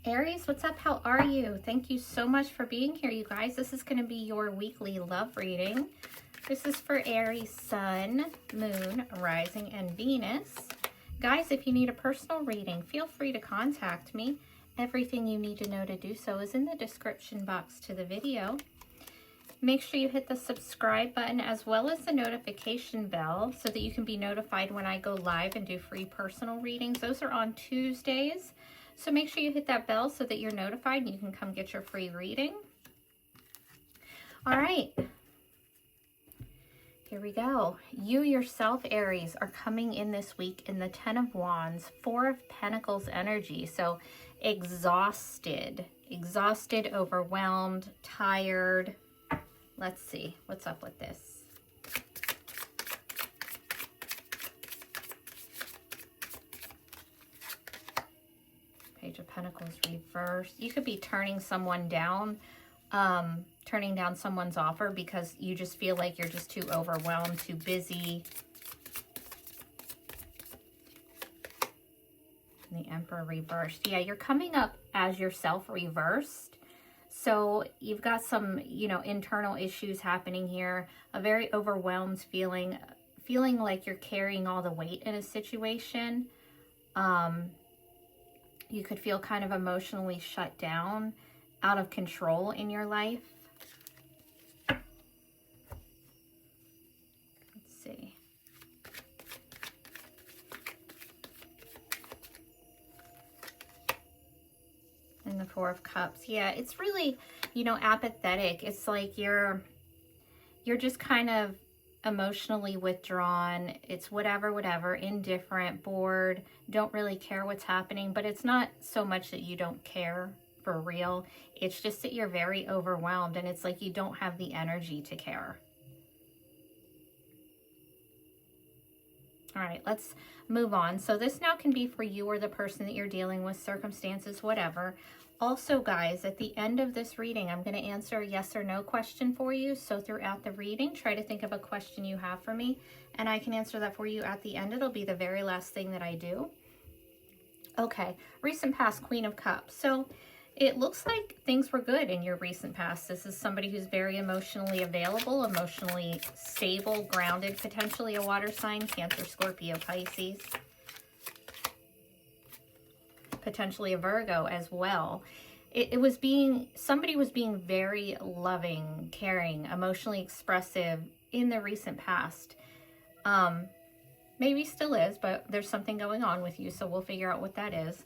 Aries, what's up? How are you? Thank you so much for being here, you guys. This is going to be your weekly love reading. This is for Aries, Sun, Moon, Rising, and Venus. Guys, if you need a personal reading, feel free to contact me. Everything you need to know to do so is in the description box to the video. Make sure you hit the subscribe button as well as the notification bell so that you can be notified when I go live and do free personal readings. Those are on Tuesdays. So make sure you hit that bell so that you're notified and you can come get your free reading. All right. Here we go. You yourself, Aries, are coming in this week in the 10 of Wands, 4 of Pentacles energy. So exhausted, overwhelmed, tired. Let's see what's up with this. Page of Pentacles reversed. You could be turning someone down, turning down someone's offer because you just feel like you're just too overwhelmed, too busy. And the Emperor reversed. Yeah, you're coming up as yourself reversed. So you've got some, internal issues happening here. A very overwhelmed feeling like you're carrying all the weight in a situation. You could feel kind of emotionally shut down, out of control in your life. Let's see. And the 4 of Cups. Yeah, it's really, apathetic. It's like you're just kind of emotionally withdrawn. It's whatever, indifferent, bored, don't really care what's happening. But it's not so much that you don't care for real. It's just that you're very overwhelmed and it's like you don't have the energy to care. All right, let's move on. So this now can be for you or the person that you're dealing with, circumstances, whatever. Also, guys, at the end of this reading, I'm going to answer a yes or no question for you. So throughout the reading, try to think of a question you have for me, and I can answer that for you at the end. It'll be the very last thing that I do. Okay, recent past, Queen of Cups. So it looks like things were good in your recent past. This is somebody who's very emotionally available, emotionally stable, grounded, potentially a water sign, Cancer, Scorpio, Pisces. Potentially a Virgo as well. Somebody was being very loving, caring, emotionally expressive in the recent past. Maybe still is, but there's something going on with you, so we'll figure out what that is.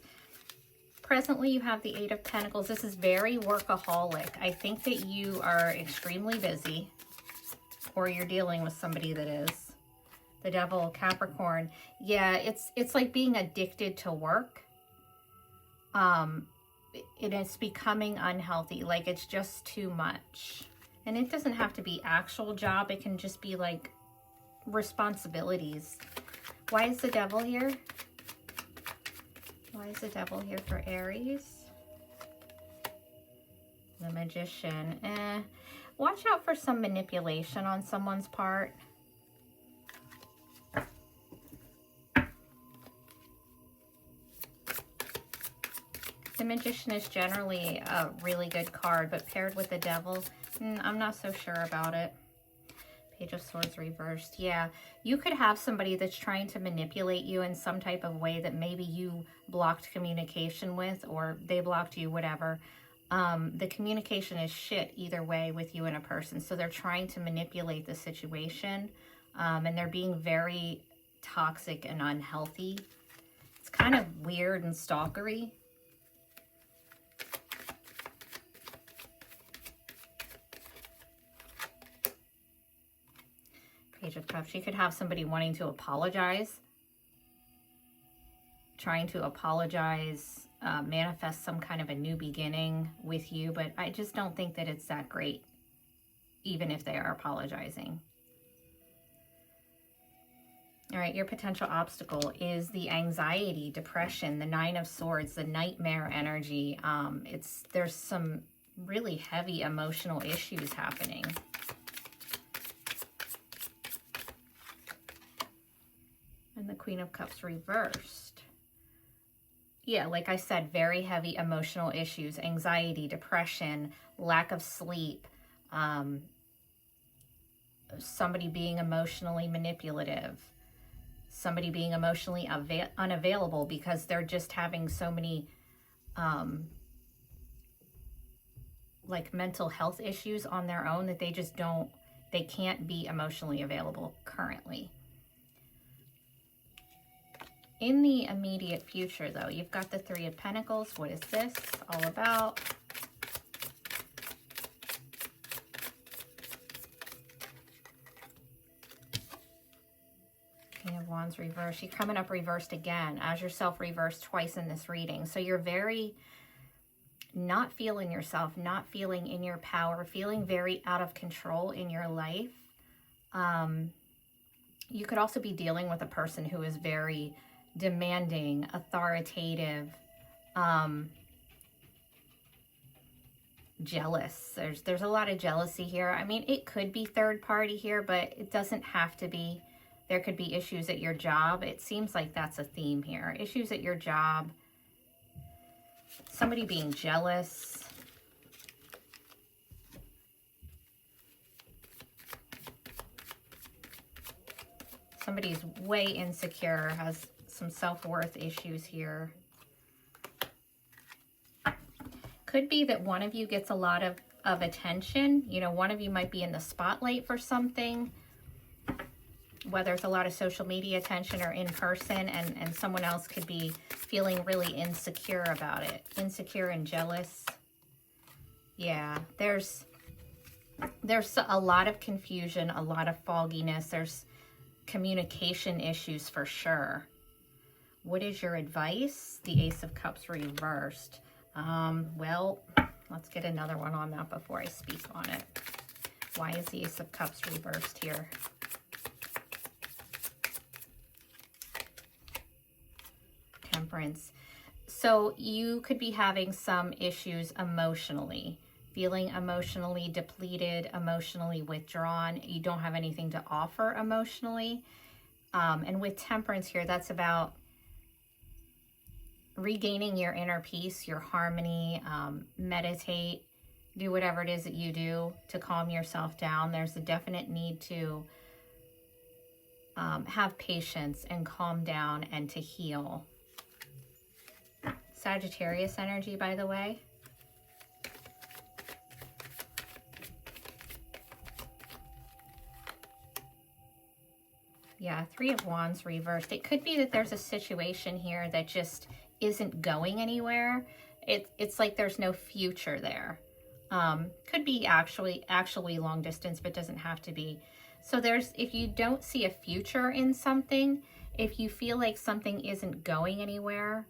Presently, you have the 8 of Pentacles. This is very workaholic. I think that you are extremely busy, or you're dealing with somebody that is. The Devil, Capricorn. Yeah, it's like being addicted to work. It is becoming unhealthy. Like it's just too much. And it doesn't have to be actual job. It can just be like responsibilities. Why is the Devil here? Why is the Devil here for Aries? The Magician. Watch out for some manipulation on someone's part. The Magician is generally a really good card, but paired with the Devil, I'm not so sure about it. Page of Swords reversed. Yeah, you could have somebody that's trying to manipulate you in some type of way that maybe you blocked communication with, or they blocked you, whatever. The communication is shit either way with you and a person. So they're trying to manipulate the situation, and they're being very toxic and unhealthy. It's kind of weird and stalkery. Page of Cups. You could have somebody wanting to apologize, trying to apologize, manifest some kind of a new beginning with you, but I just don't think that it's that great, even if they are apologizing. All right, your potential obstacle is the anxiety, depression, the 9 of Swords, the nightmare energy. There's some really heavy emotional issues happening. And the Queen of Cups reversed. yeah, like I said, very heavy emotional issues, anxiety, depression, lack of sleep, somebody being emotionally manipulative, somebody being emotionally unavailable because they're just having so many like mental health issues on their own that they can't be emotionally available currently. In the immediate future, though, you've got the Three of Pentacles. What is this all about? King of Wands reversed. You're coming up reversed again, as yourself reversed twice in this reading. So you're very not feeling yourself, not feeling in your power, feeling very out of control in your life. You could also be dealing with a person who is very demanding, authoritative, jealous. There's a lot of jealousy here. I mean, it could be third party here, but it doesn't have to be. There could be issues at your job. It seems like that's a theme here. Issues at your job. Somebody being jealous. Somebody's way insecure, has some self-worth issues here. Could be that one of you gets a lot of attention. You know, one of you might be in the spotlight for something, whether it's a lot of social media attention or in person, and someone else could be feeling really insecure about it. Insecure and jealous. Yeah, there's a lot of confusion, a lot of fogginess. There's communication issues for sure. What is your advice? The Ace of Cups reversed. Well, let's get another one on that before I speak on it. Why is the Ace of Cups reversed here? Temperance. So you could be having some issues emotionally, feeling emotionally depleted, emotionally withdrawn. You don't have anything to offer emotionally. And with Temperance here, that's about regaining your inner peace, your harmony, meditate, do whatever it is that you do to calm yourself down. There's a definite need to have patience and calm down and to heal. Sagittarius energy, by the way. Yeah, Three of Wands reversed. It could be that there's a situation here that just isn't going anywhere. It's like there's no future there. Could be actually long distance, but doesn't have to be. So if you don't see a future in something, if you feel like something isn't going anywhere,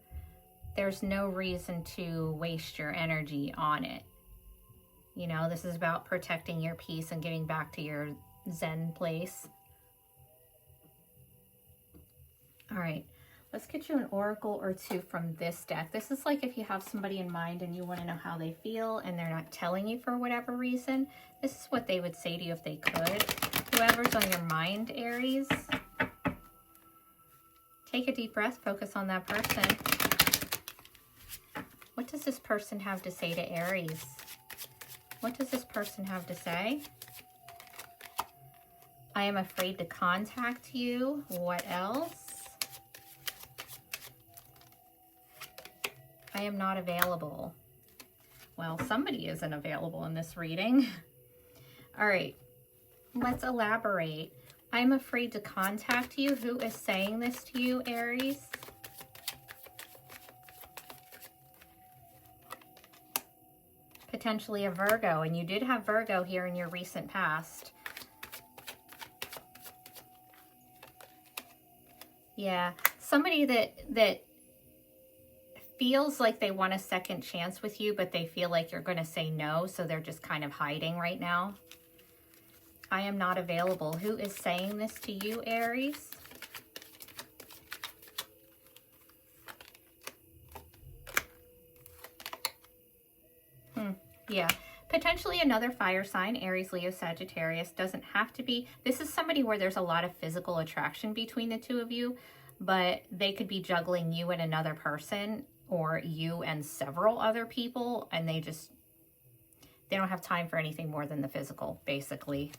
there's no reason to waste your energy on it. You know, this is about protecting your peace and getting back to your Zen place. All right, let's get you an oracle or two from this deck. This is like if you have somebody in mind and you want to know how they feel and they're not telling you for whatever reason. This is what they would say to you if they could. Whoever's on your mind, Aries, take a deep breath, focus on that person. What does this person have to say to Aries? What does this person have to say? I am afraid to contact you. What else? I am not available. Well, somebody isn't available in this reading. All right, let's elaborate. I'm afraid to contact you. Who is saying this to you, Aries? Potentially a Virgo, and you did have Virgo here in your recent past. Yeah, somebody that feels like they want a second chance with you, but they feel like you're going to say no, so they're just kind of hiding right now. I am not available. Who is saying this to you, Aries? Yeah, potentially another fire sign, Aries, Leo, Sagittarius. Doesn't have to be. This is somebody where there's a lot of physical attraction between the two of you, but they could be juggling you and another person or you and several other people, and they don't have time for anything more than the physical, basically.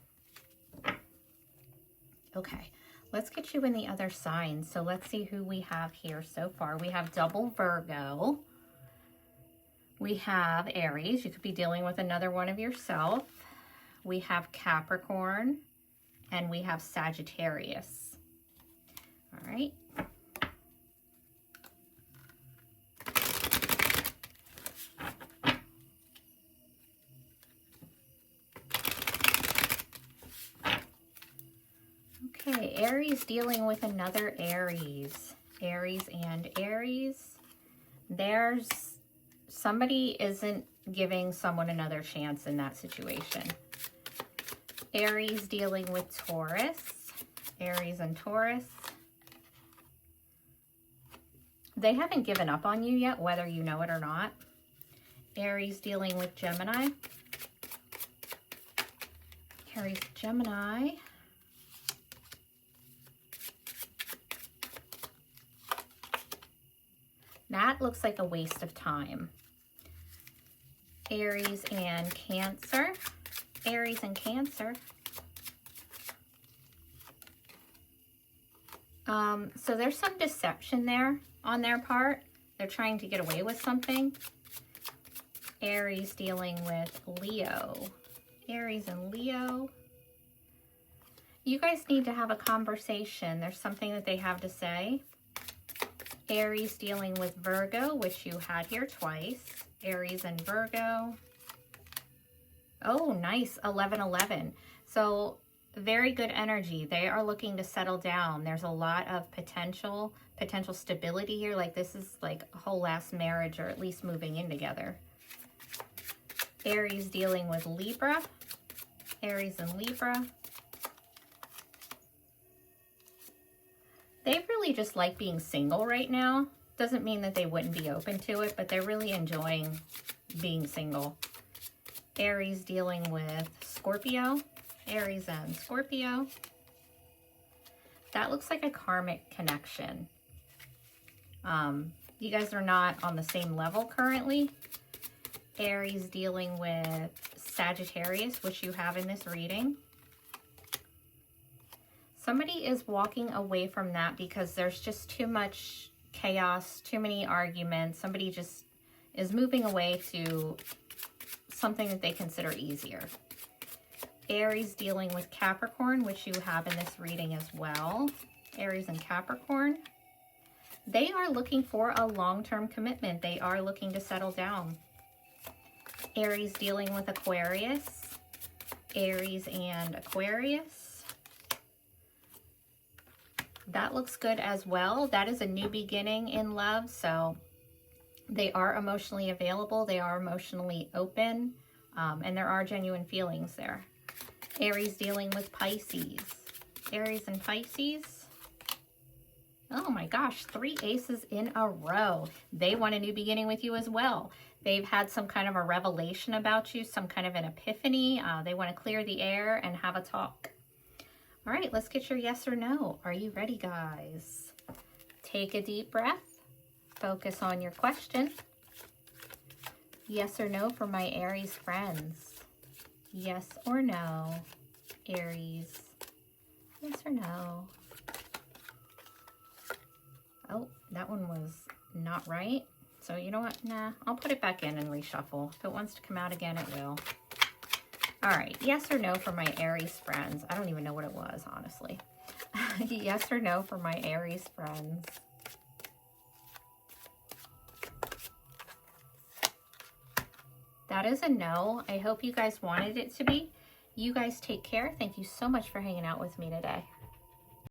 Okay, let's get you in the other signs. So let's see who we have here so far. We have double Virgo. We have Aries. You could be dealing with another one of yourself. We have Capricorn, and we have Sagittarius. All right. Okay, Aries dealing with another Aries. Aries and Aries. There's somebody isn't giving someone another chance in that situation. Aries dealing with Taurus. Aries and Taurus. They haven't given up on you yet, whether you know it or not. Aries dealing with Gemini. Aries, Gemini. That looks like a waste of time. Aries and Cancer. Aries and Cancer. So there's some deception there on their part. They're trying to get away with something. Aries dealing with Leo. Aries and Leo. You guys need to have a conversation. There's something that they have to say. Aries dealing with Virgo, which you had here twice. Aries and Virgo. Oh, nice. 11-11. So very good energy. They are looking to settle down. There's a lot of potential stability here. Like this is like a whole last marriage, or at least moving in together. Aries dealing with Libra. Aries and Libra. They really just like being single right now. Doesn't mean that they wouldn't be open to it, but they're really enjoying being single. Aries dealing with Scorpio. Aries and Scorpio. That looks like a karmic connection. You guys are not on the same level currently. Aries dealing with Sagittarius, which you have in this reading. Somebody is walking away from that because there's just too much chaos, too many arguments. Somebody just is moving away to something that they consider easier. Aries dealing with Capricorn, which you have in this reading as well. Aries and Capricorn. They are looking for a long-term commitment. They are looking to settle down. Aries dealing with Aquarius. Aries and Aquarius. That looks good as well. That is a new beginning in love. So they are emotionally available. They are emotionally open. And there are genuine feelings there. Aries dealing with Pisces. Aries and Pisces. Oh my gosh, 3 aces in a row. They want a new beginning with you as well. They've had some kind of a revelation about you, some kind of an epiphany. They want to clear the air and have a talk. All right, let's get your yes or no. Are you ready, guys? Take a deep breath. Focus on your question. Yes or no for my Aries friends. Yes or no, Aries. Yes or no. Oh, that one was not right. So you know what? Nah, I'll put it back in and reshuffle. If it wants to come out again, it will. All right, yes or no for my Aries friends. I don't even know what it was, honestly. Yes or no for my Aries friends. That is a no. I hope you guys wanted it to be. You guys take care. Thank you so much for hanging out with me today.